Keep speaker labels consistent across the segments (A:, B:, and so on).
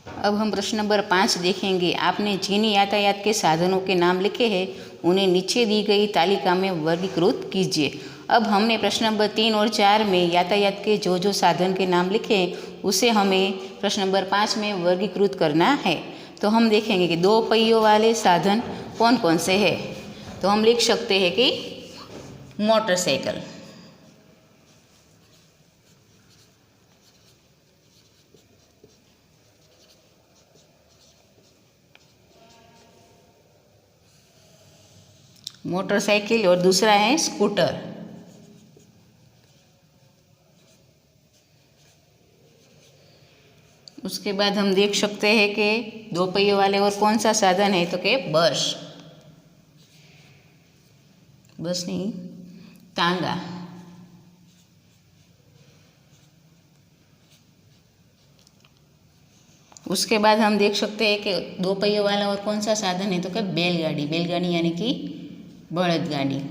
A: अब हम प्रश्न नंबर 5 देखेंगे। आपने जिन यातायात के साधनों के नाम लिखे हैं उन्हें नीचे दी गई तालिका में वर्गीकृत कीजिए। अब हमने प्रश्न नंबर 3 और 4 में यातायात के जो साधन के नाम लिखे हैं उसे हमें प्रश्न नंबर 5 में वर्गीकृत करना है। तो हम देखेंगे कि 2 पहियों वाले साधन कौन कौन से हैं। तो हम लिख सकते हैं कि मोटरसाइकिल, मोटरसाइकिल, और दूसरा है स्कूटर। उसके बाद हम देख सकते हैं कि 2 पहियों वाले और कौन सा साधन है, तो कि बस नहीं, तांगा। उसके बाद हम देख सकते हैं कि 2 पहियों वाला और कौन सा साधन है, तो कि बैलगाड़ी यानी कि बलदगाड़ी।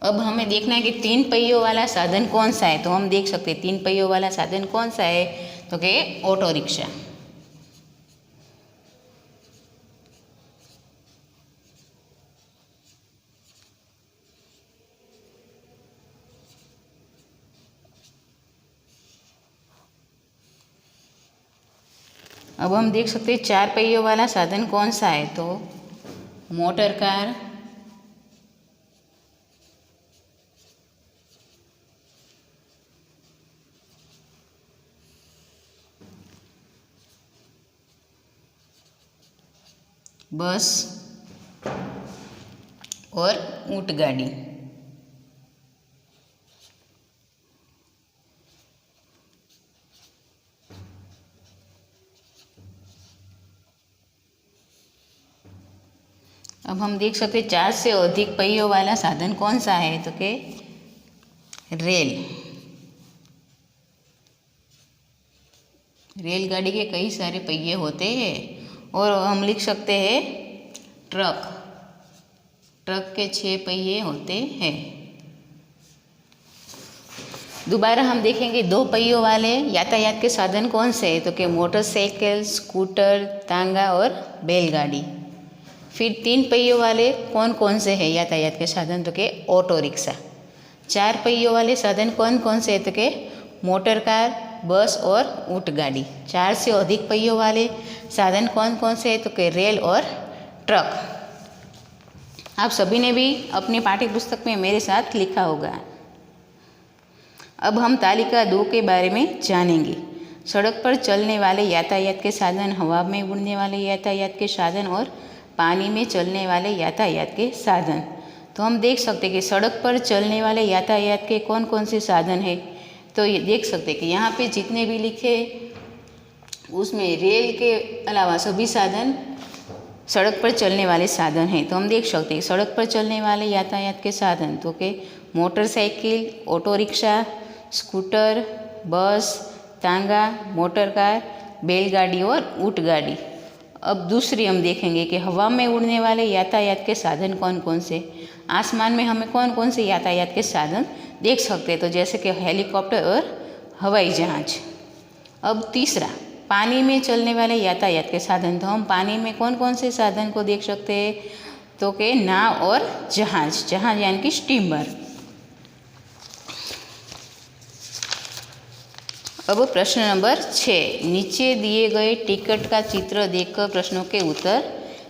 A: अब हमें देखना है कि 3 पहियों वाला साधन कौन सा है। तो हम देख सकते हैं 3 पहियों वाला साधन कौन सा है, तो कि ऑटो रिक्शा। अब हम देख सकते हैं 4 पहियों वाला साधन कौन सा है, तो मोटर कार, बस और ऊंटगाड़ी। अब हम देख सकते हैं 4 से अधिक पहियों वाला साधन कौन सा है, तो कि रेलगाड़ी के कई सारे पहिए होते हैं। और हम लिख सकते हैं ट्रक के 6 पहिए होते हैं। दोबारा हम देखेंगे 2 पहियों वाले यातायात के साधन कौन से हैं, तो कि मोटरसाइकिल, स्कूटर, तांगा और बैलगाड़ी। फिर 3 पहियों वाले कौन कौन से हैं यातायात के साधन, तो कि ऑटो रिक्शा। 4 पहियों वाले साधन कौन कौन से हैं, तो कि मोटर कार, बस और ऊंटगाड़ी। 4 से अधिक पहियों वाले साधन कौन कौन से हैं, तो कि रेल और ट्रक। आप सभी ने भी अपनी पाठ्य पुस्तक में मेरे साथ लिखा होगा। अब हम तालिका 2 के बारे में जानेंगे। सड़क पर चलने वाले यातायात के साधन, हवा में उड़ने वाले यातायात के साधन और पानी में चलने वाले यातायात के साधन। तो हम देख सकते हैं कि सड़क पर चलने वाले यातायात के कौन कौन से साधन हैं। तो ये देख सकते हैं कि यहाँ पे जितने भी लिखे उसमें रेल के अलावा सभी साधन सड़क पर चलने वाले साधन हैं। तो हम देख सकते हैं सड़क पर चलने वाले यातायात के साधन, तो कि मोटरसाइकिल, ऑटो रिक्शा, स्कूटर, बस, तांगा, मोटर कार, बैलगाड़ी और ऊंटगाड़ी। अब दूसरी हम देखेंगे कि हवा में उड़ने वाले यातायात के साधन कौन कौन से। आसमान में हमें कौन कौन से यातायात के साधन देख सकते हैं, तो जैसे कि हेलीकॉप्टर और हवाई जहाज। अब तीसरा, पानी में चलने वाले यातायात के साधन। तो हम पानी में कौन कौन से साधन को देख सकते हैं, तो कि नाव और जहाज यानी कि स्टीमर। अब प्रश्न नंबर 6, नीचे दिए गए टिकट का चित्र देखकर प्रश्नों के उत्तर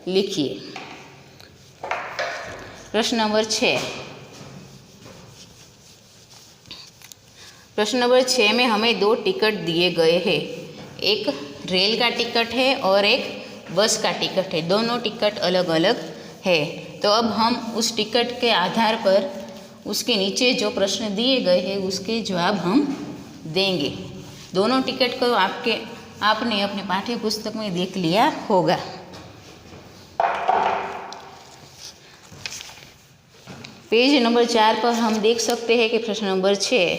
A: लिखिए। प्रश्न नंबर 6, प्रश्न नंबर 6 में हमें 2 टिकट दिए गए हैं। एक रेल का टिकट है और एक बस का टिकट है। दोनों टिकट अलग अलग है। तो अब हम उस टिकट के आधार पर उसके नीचे जो प्रश्न दिए गए हैं उसके जवाब हम देंगे। दोनों टिकट को आपने अपने पाठ्य पुस्तक में देख लिया होगा। पेज नंबर 4 पर हम देख सकते हैं कि प्रश्न नंबर 6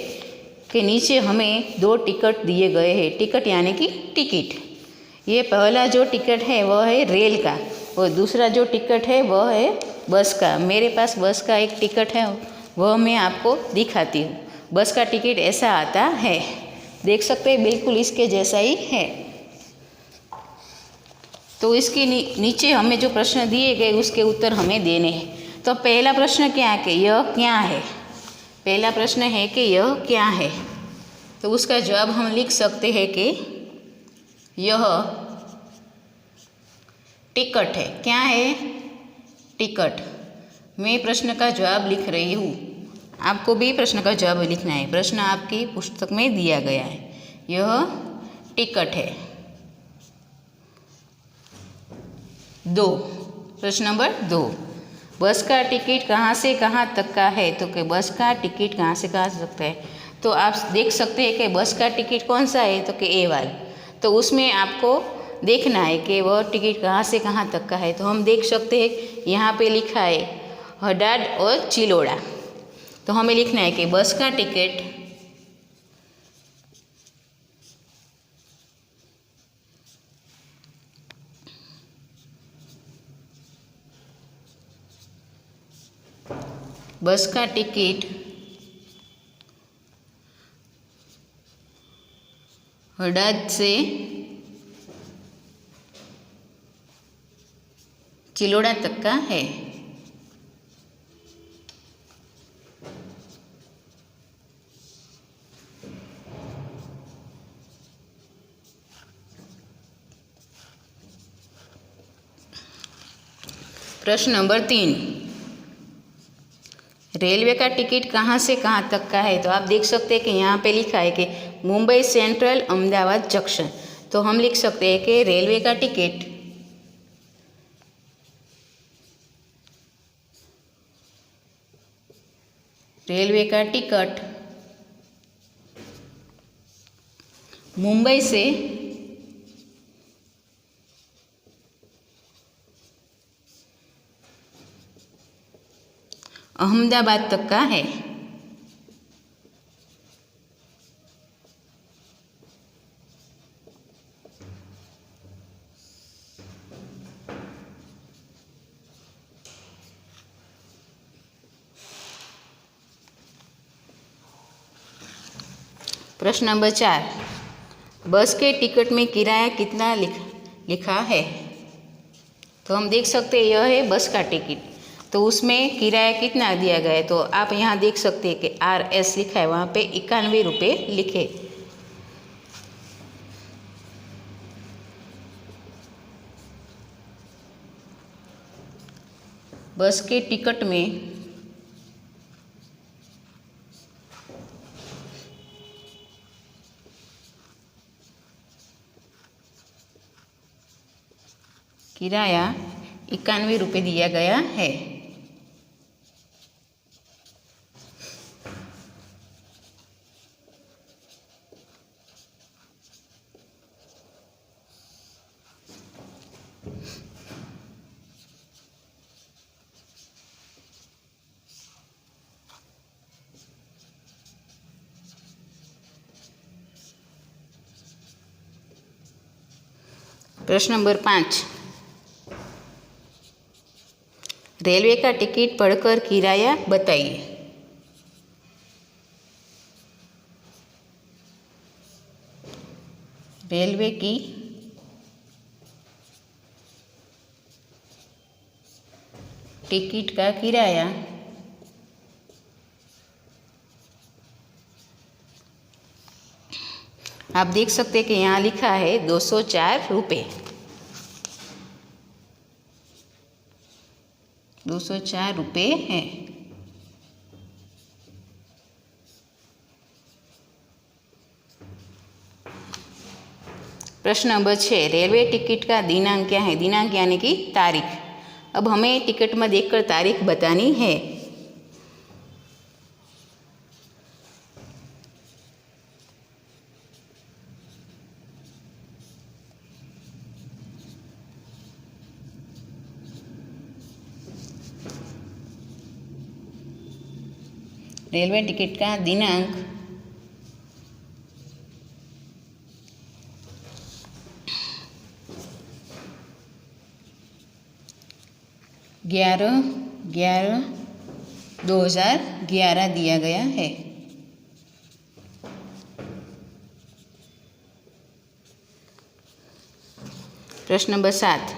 A: के नीचे हमें 2 टिकट दिए गए हैं। टिकट यानी कि टिकट। ये पहला जो टिकट है वह है रेल का और दूसरा जो टिकट है वह है बस का। मेरे पास बस का एक टिकट है, वह मैं आपको दिखाती हूँ। बस का टिकट ऐसा आता है। देख सकते हैं बिल्कुल इसके जैसा ही है। तो इसके नीचे हमें जो प्रश्न दिए गए उसके उत्तर हमें देने हैं। तो पहला प्रश्न क्या है कि यह क्या है। पहला प्रश्न है कि यह क्या है। तो उसका जवाब हम लिख सकते हैं कि यह टिकट है। क्या है? टिकट। मैं प्रश्न का जवाब लिख रही हूँ, आपको भी प्रश्न का जवाब लिखना है। प्रश्न आपकी पुस्तक में दिया गया है, यह टिकट है। 2, प्रश्न नंबर 2, बस का टिकट कहाँ से कहाँ तक का है। तो कि बस का टिकट कहाँ से कहाँ तक है। तो आप देख सकते हैं कि बस का टिकट कौन सा है। तो कि ए वाला। तो उसमें आपको देखना है कि वह टिकट कहाँ से कहाँ तक का है। तो हम देख सकते हैं यहाँ पे लिखा है हडाड और चिलोड़ा। तो हमें लिखना है कि बस का टिकट हडाद से चिलोड़ा तक का है। प्रश्न नंबर 3, रेलवे का टिकट कहाँ से कहाँ तक का है। तो आप देख सकते हैं कि यहाँ पे लिखा है कि मुंबई सेंट्रल अहमदाबाद जंक्शन। तो हम लिख सकते हैं कि रेलवे का टिकट मुंबई से अहमदाबाद तक का है। प्रश्न नंबर 4, बस के टिकट में किराया कितना लिखा है। तो हम देख सकते हैं यह है बस का टिकट। तो उसमें किराया कितना दिया गया है। तो आप यहाँ देख सकते हैं कि RS लिखा है, वहाँ पे 91 रुपये लिखे। बस के टिकट में किराया 91 रुपये दिया गया है। प्रश्न नंबर 5, रेलवे का टिकट पढ़कर किराया बताइए। रेलवे की टिकट का किराया आप देख सकते हैं कि यहाँ लिखा है 204 रुपये। 204 रुपये है। प्रश्न नंबर 6, रेलवे टिकट का दिनांक क्या है। दिनांक यानी कि तारीख। अब हमें टिकट में देखकर तारीख बतानी है। रेलवे टिकट का दिनांक 11/11/2011 दिया गया है। प्रश्न नंबर 7,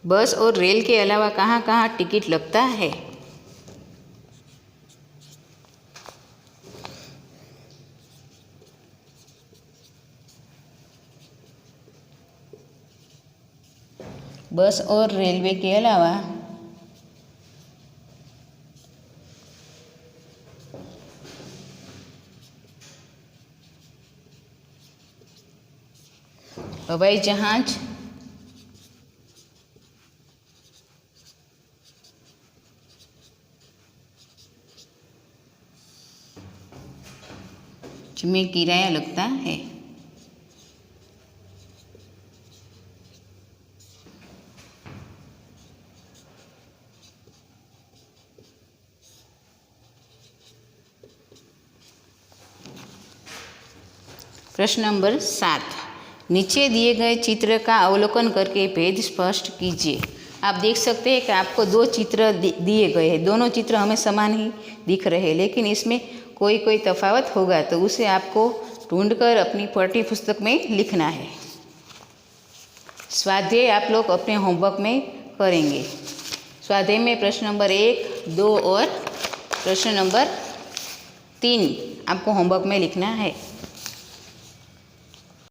A: बस और रेल के अलावा कहाँ कहाँ टिकट लगता है? बस और रेलवे के अलावा हवाई जहाज, जिसमें किराया लगता है। प्रश्न नंबर 7, नीचे दिए गए चित्र का अवलोकन करके भेद स्पष्ट कीजिए। आप देख सकते हैं कि आपको दो चित्र दिए गए हैं, दोनों चित्र हमें समान ही दिख रहे हैं, लेकिन इसमें कोई कोई तफावत होगा तो उसे आपको ढूंढकर अपनी पाठ्य पुस्तक में लिखना है। स्वाध्याय आप लोग अपने होमवर्क में करेंगे। स्वाध्याय में प्रश्न नंबर 1, 2 और प्रश्न नंबर 3 आपको होमवर्क में लिखना है।